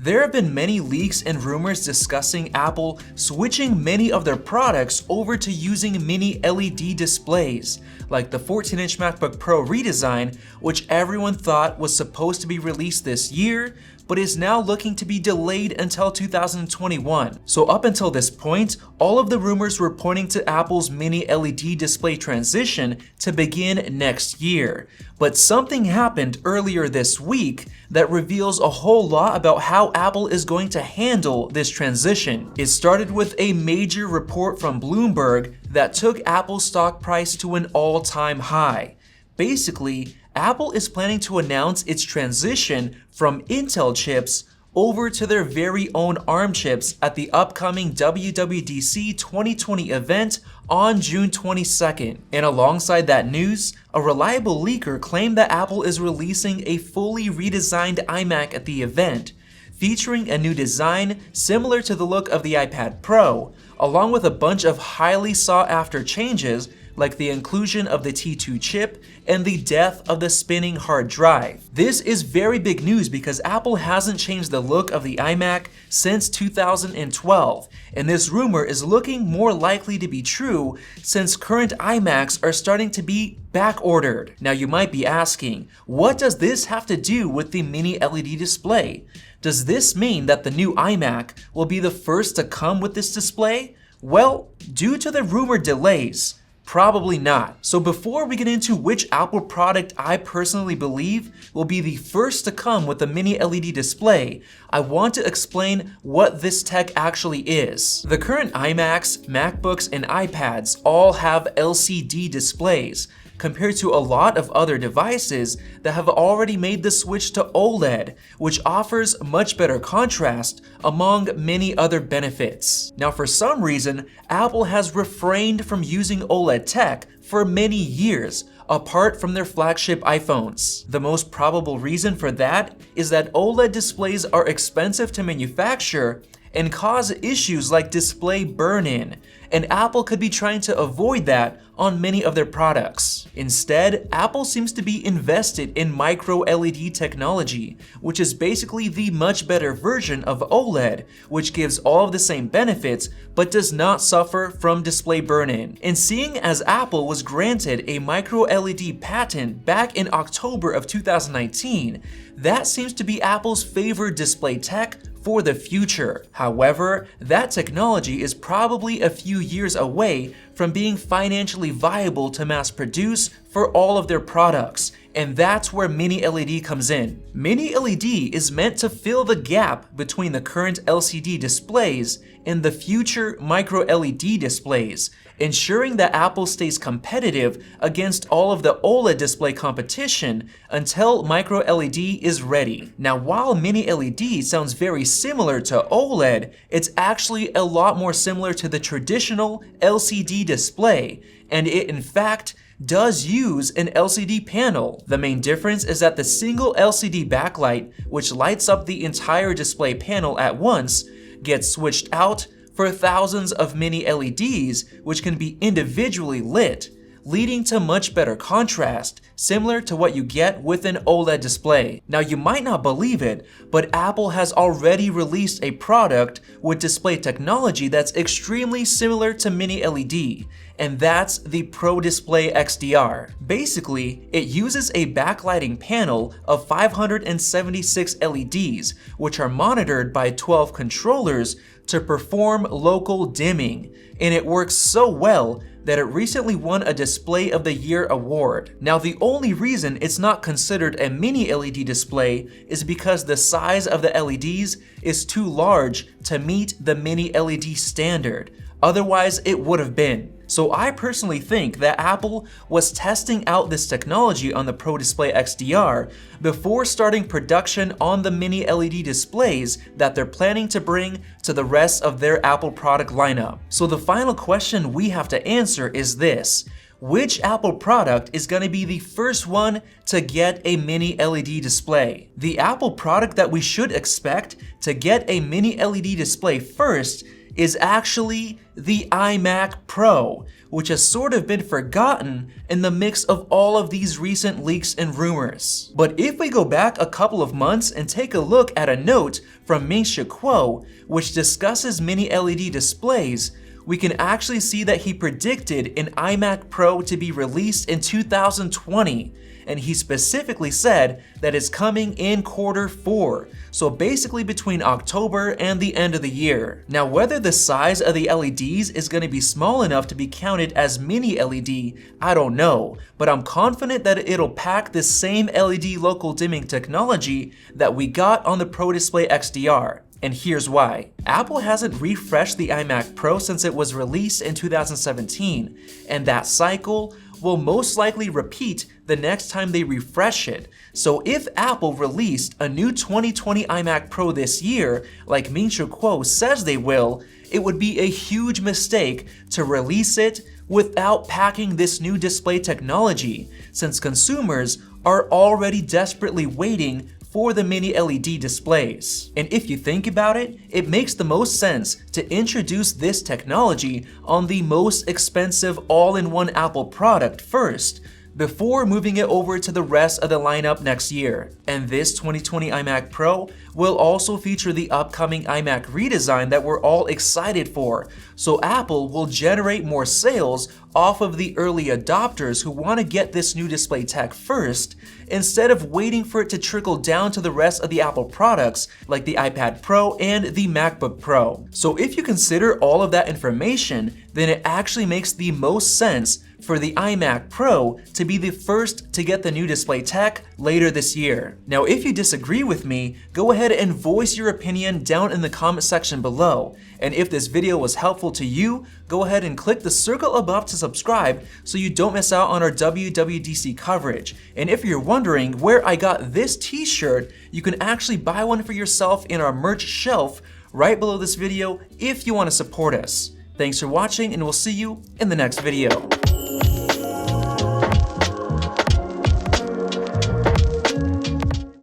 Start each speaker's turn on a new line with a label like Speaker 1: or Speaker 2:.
Speaker 1: There have been many leaks and rumors discussing Apple switching many of their products over to using mini LED displays, like the 14-inch MacBook Pro redesign, which everyone thought was supposed to be released this year, but is now looking to be delayed until 2021. So up until this point, all of the rumors were pointing to Apple's mini LED display transition to begin next year. But something happened earlier this week that reveals a whole lot about how Apple is going to handle this transition. It started with a major report from Bloomberg that took Apple's stock price to an all-time high. Basically, Apple is planning to announce its transition from Intel chips over to their very own ARM chips at the upcoming WWDC 2020 event on June 22nd. And alongside that news, a reliable leaker claimed that Apple is releasing a fully redesigned iMac at the event, featuring a new design similar to the look of the iPad Pro, along with a bunch of highly sought-after changes like the inclusion of the T2 chip and the death of the spinning hard drive. This is very big news because Apple hasn't changed the look of the iMac since 2012, and this rumor is looking more likely to be true since current iMacs are starting to be back-ordered. Now you might be asking, what does this have to do with the mini LED display? Does this mean that the new iMac will be the first to come with this display? Well, due to the rumored delays, probably not. So before we get into which Apple product I personally believe will be the first to come with a mini LED display, I want to explain what this tech actually is. The current iMacs, MacBooks, and iPads all have LCD displays, compared to a lot of other devices that have already made the switch to OLED, which offers much better contrast among many other benefits. Now, for some reason, Apple has refrained from using OLED tech for many years, apart from their flagship iPhones. The most probable reason for that is that OLED displays are expensive to manufacture and cause issues like display burn-in, and Apple could be trying to avoid that on many of their products. Instead, Apple seems to be invested in micro LED technology, which is basically the much better version of OLED, which gives all of the same benefits but does not suffer from display burn-in. And seeing as Apple was granted a micro LED patent back in October of 2019, that seems to be Apple's favored display tech for the future. However, that technology is probably a few years away from being financially viable to mass produce for all of their products, and that's where mini LED comes in. Mini LED is meant to fill the gap between the current LCD displays and the future micro LED displays, ensuring that Apple stays competitive against all of the OLED display competition until micro LED is ready. Now, while mini LED sounds very similar to OLED, it's actually a lot more similar to the traditional LCD display, and it in fact does use an LCD panel. The main difference is that the single LCD backlight, which lights up the entire display panel at once, gets switched out for thousands of mini LEDs, which can be individually lit, leading to much better contrast, similar to what you get with an OLED display. Now, you might not believe it, but Apple has already released a product with display technology that's extremely similar to mini LED, and that's the Pro Display XDR. Basically, it uses a backlighting panel of 576 LEDs, which are monitored by 12 controllers to perform local dimming, and it works so well that it recently won a Display of the Year award. Now, the only reason it's not considered a mini LED display is because the size of the LEDs is too large to meet the mini LED standard. Otherwise, it would have been. So I personally think that Apple was testing out this technology on the Pro Display XDR before starting production on the mini LED displays that they're planning to bring to the rest of their Apple product lineup. So the final question we have to answer is this: which Apple product is going to be the first one to get a mini LED display? The Apple product that we should expect to get a mini LED display first is actually the iMac Pro, which has sort of been forgotten in the mix of all of these recent leaks and rumors. But if we go back a couple of months and take a look at a note from Ming-Chi Kuo, which discusses mini LED displays, we can actually see that he predicted an iMac Pro to be released in 2020, and he specifically said that it's coming in Q4, so basically between October and the end of the year. Now, whether the size of the LEDs is going to be small enough to be counted as mini LED, I don't know, but I'm confident that it'll pack the same LED local dimming technology that we got on the Pro Display XDR. And here's why. Apple hasn't refreshed the iMac Pro since it was released in 2017, and that cycle will most likely repeat the next time they refresh it. So if Apple released a new 2020 iMac Pro this year, like Ming-Chi Kuo says they will, it would be a huge mistake to release it without packing this new display technology, since consumers are already desperately waiting for the mini LED displays. And if you think about it, it makes the most sense to introduce this technology on the most expensive all-in-one Apple product first, before moving it over to the rest of the lineup next year. And this 2020 iMac Pro will also feature the upcoming iMac redesign that we're all excited for, so Apple will generate more sales off of the early adopters who want to get this new display tech first, instead of waiting for it to trickle down to the rest of the Apple products like the iPad Pro and the MacBook Pro. So if you consider all of that information, then it actually makes the most sense for the iMac Pro to be the first to get the new display tech later this year. Now, if you disagree with me, go ahead and voice your opinion down in the comment section below. And if this video was helpful to you, go ahead and click the circle above to subscribe so you don't miss out on our WWDC coverage. And if you're wondering where I got this t-shirt, you can actually buy one for yourself in our merch shelf right below this video if you want to support us. Thanks for watching, and we'll see you in the next video.